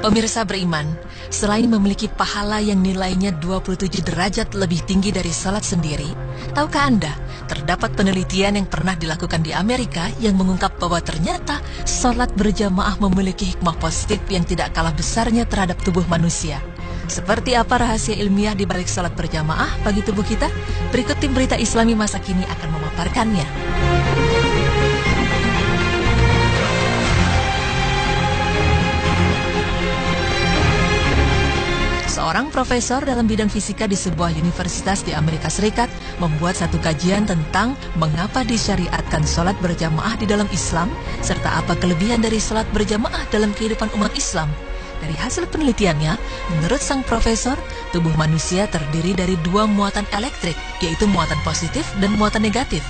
Pemirsa beriman, selain memiliki pahala yang nilainya 27 derajat lebih tinggi dari salat sendiri, tahukah Anda, terdapat penelitian yang pernah dilakukan di Amerika yang mengungkap bahwa ternyata salat berjamaah memiliki hikmah positif yang tidak kalah besarnya terhadap tubuh manusia. Seperti apa rahasia ilmiah di balik salat berjamaah bagi tubuh kita? Berikut tim Berita Islami masa kini akan memaparkannya. Seorang profesor dalam bidang fisika di sebuah universitas di Amerika Serikat membuat satu kajian tentang mengapa disyariatkan sholat berjamaah di dalam Islam, serta apa kelebihan dari sholat berjamaah dalam kehidupan umat Islam. Dari hasil penelitiannya, menurut sang profesor, tubuh manusia terdiri dari dua muatan elektrik, yaitu muatan positif dan muatan negatif.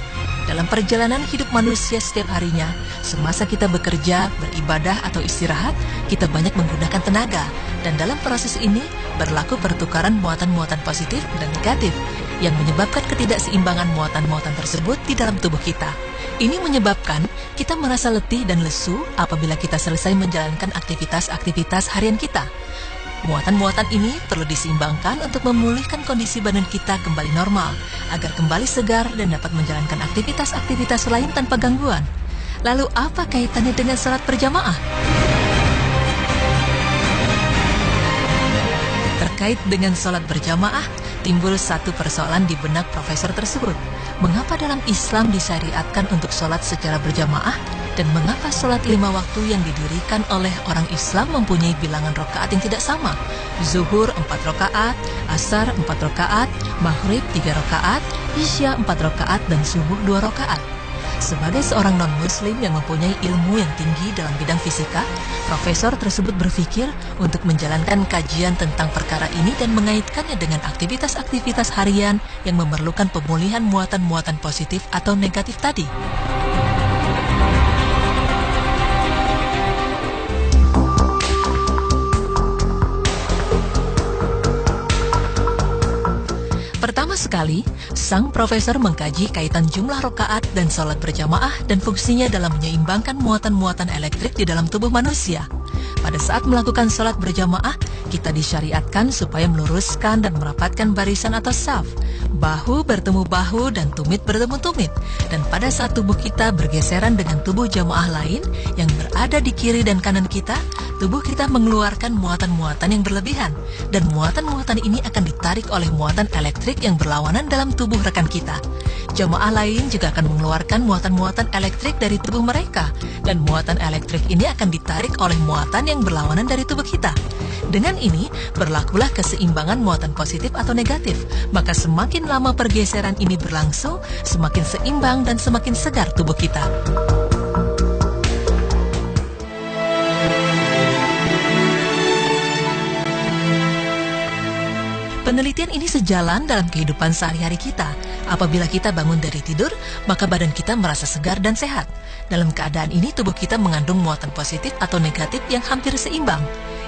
Dalam perjalanan hidup manusia setiap harinya, semasa kita bekerja, beribadah, atau istirahat, kita banyak menggunakan tenaga. Dan dalam proses ini, berlaku pertukaran muatan-muatan positif dan negatif, yang menyebabkan ketidakseimbangan muatan-muatan tersebut di dalam tubuh kita. Ini menyebabkan kita merasa letih dan lesu apabila kita selesai menjalankan aktivitas-aktivitas harian kita. Muatan-muatan ini perlu diseimbangkan untuk memulihkan kondisi badan kita kembali normal, agar kembali segar dan dapat menjalankan aktivitas-aktivitas lain tanpa gangguan. Lalu apa kaitannya dengan salat berjamaah? Terkait dengan salat berjamaah, timbul satu persoalan di benak profesor tersebut. Mengapa dalam Islam disyariatkan untuk salat secara berjamaah? Dan mengapa sholat 5 waktu yang didirikan oleh orang Islam mempunyai bilangan rakaat yang tidak sama? Zuhur 4 rakaat, Asar 4 rakaat, Maghrib 3 rakaat, Isya 4 rakaat, dan Subuh 2 rakaat. Sebagai seorang non-muslim yang mempunyai ilmu yang tinggi dalam bidang fisika, profesor tersebut berpikir untuk menjalankan kajian tentang perkara ini dan mengaitkannya dengan aktivitas-aktivitas harian yang memerlukan pemulihan muatan-muatan positif atau negatif tadi. Pertama sekali, sang profesor mengkaji kaitan jumlah rakaat dan sholat berjamaah dan fungsinya dalam menyeimbangkan muatan-muatan elektrik di dalam tubuh manusia. Pada saat melakukan sholat berjamaah, kita disyariatkan supaya meluruskan dan merapatkan barisan atau saf. Bahu bertemu bahu dan tumit bertemu tumit. Dan pada saat tubuh kita bergeseran dengan tubuh jamaah lain yang berada di kiri dan kanan kita, tubuh kita mengeluarkan muatan-muatan yang berlebihan. Dan muatan-muatan ini akan ditarik oleh muatan elektrik yang berlawanan dalam tubuh rekan kita. Jamaah lain juga akan mengeluarkan muatan-muatan elektrik dari tubuh mereka. Dan muatan elektrik ini akan ditarik oleh muatan yang berlawanan dari tubuh kita. Dengan ini, berlakulah keseimbangan muatan positif atau negatif. Maka semakin lama pergeseran ini berlangsung, semakin seimbang dan semakin segar tubuh kita. Penelitian ini sejalan dalam kehidupan sehari-hari kita. Apabila kita bangun dari tidur, maka badan kita merasa segar dan sehat. Dalam keadaan ini, tubuh kita mengandung muatan positif atau negatif yang hampir seimbang.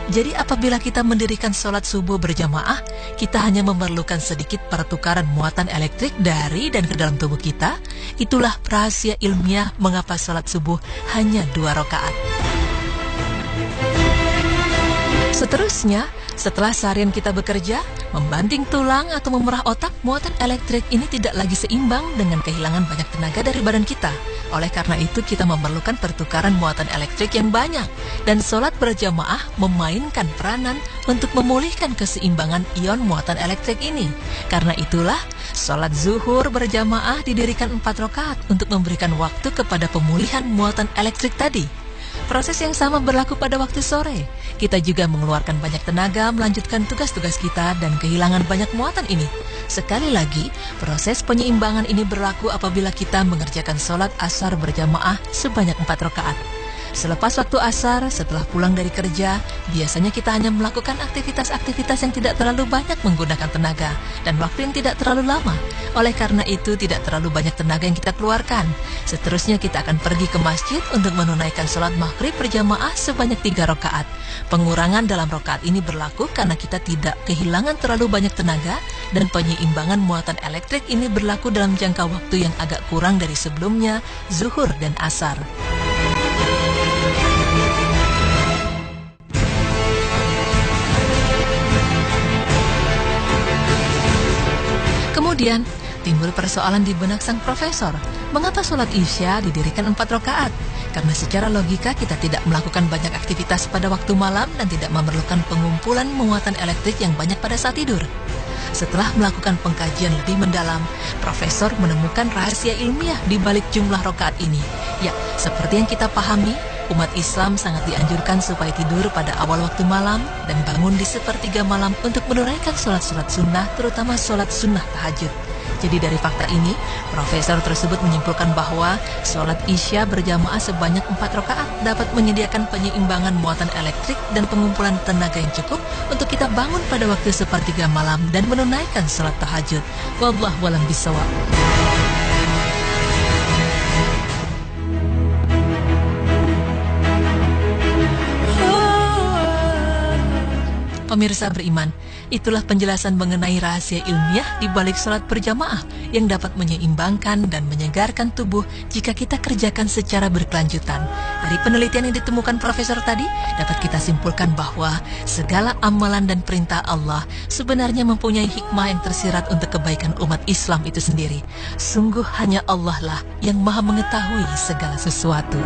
Jadi apabila kita mendirikan sholat subuh berjamaah, kita hanya memerlukan sedikit pertukaran muatan elektrik dari dan ke dalam tubuh kita. Itulah rahasia ilmiah mengapa sholat subuh hanya 2 rakaat. Seterusnya, setelah seharian kita bekerja, membanting tulang atau memerah otak, muatan elektrik ini tidak lagi seimbang dengan kehilangan banyak tenaga dari badan kita. Oleh karena itu, kita memerlukan pertukaran muatan elektrik yang banyak. Dan sholat berjamaah memainkan peranan untuk memulihkan keseimbangan ion muatan elektrik ini. Karena itulah, sholat zuhur berjamaah didirikan 4 rakaat untuk memberikan waktu kepada pemulihan muatan elektrik tadi. Proses yang sama berlaku pada waktu sore. Kita juga mengeluarkan banyak tenaga melanjutkan tugas-tugas kita dan kehilangan banyak muatan ini. Sekali lagi, proses penyeimbangan ini berlaku apabila kita mengerjakan sholat asar berjamaah sebanyak 4 rakaat. Selepas waktu asar, setelah pulang dari kerja, biasanya kita hanya melakukan aktivitas-aktivitas yang tidak terlalu banyak menggunakan tenaga dan waktu yang tidak terlalu lama. Oleh karena itu, tidak terlalu banyak tenaga yang kita keluarkan. Seterusnya kita akan pergi ke masjid untuk menunaikan sholat maghrib berjamaah sebanyak 3 rakaat. Pengurangan dalam rakaat ini berlaku karena kita tidak kehilangan terlalu banyak tenaga dan penyeimbangan muatan elektrik ini berlaku dalam jangka waktu yang agak kurang dari sebelumnya, zuhur dan asar. Kemudian, timbul persoalan di benak sang profesor. Mengapa sholat Isya didirikan 4 rakaat? Karena secara logika kita tidak melakukan banyak aktivitas pada waktu malam dan tidak memerlukan pengumpulan muatan elektrik yang banyak pada saat tidur. Setelah melakukan pengkajian lebih mendalam, Profesor menemukan rahasia ilmiah di balik jumlah rakaat ini. Ya, seperti yang kita pahami, umat Islam sangat dianjurkan supaya tidur pada awal waktu malam dan bangun di sepertiga malam untuk menunaikan sholat-sholat sunnah, terutama sholat sunnah tahajud. Jadi dari fakta ini, profesor tersebut menyimpulkan bahwa sholat Isya berjamaah sebanyak 4 rakaat dapat menyediakan penyeimbangan muatan elektrik dan pengumpulan tenaga yang cukup untuk kita bangun pada waktu sepertiga malam dan menunaikan sholat tahajud. Wallahu a'lam bishawab. Pemirsa beriman, itulah penjelasan mengenai rahasia ilmiah di balik sholat berjamaah yang dapat menyeimbangkan dan menyegarkan tubuh jika kita kerjakan secara berkelanjutan. Dari penelitian yang ditemukan profesor tadi, dapat kita simpulkan bahwa segala amalan dan perintah Allah sebenarnya mempunyai hikmah yang tersirat untuk kebaikan umat Islam itu sendiri. Sungguh hanya Allah lah yang maha mengetahui segala sesuatu.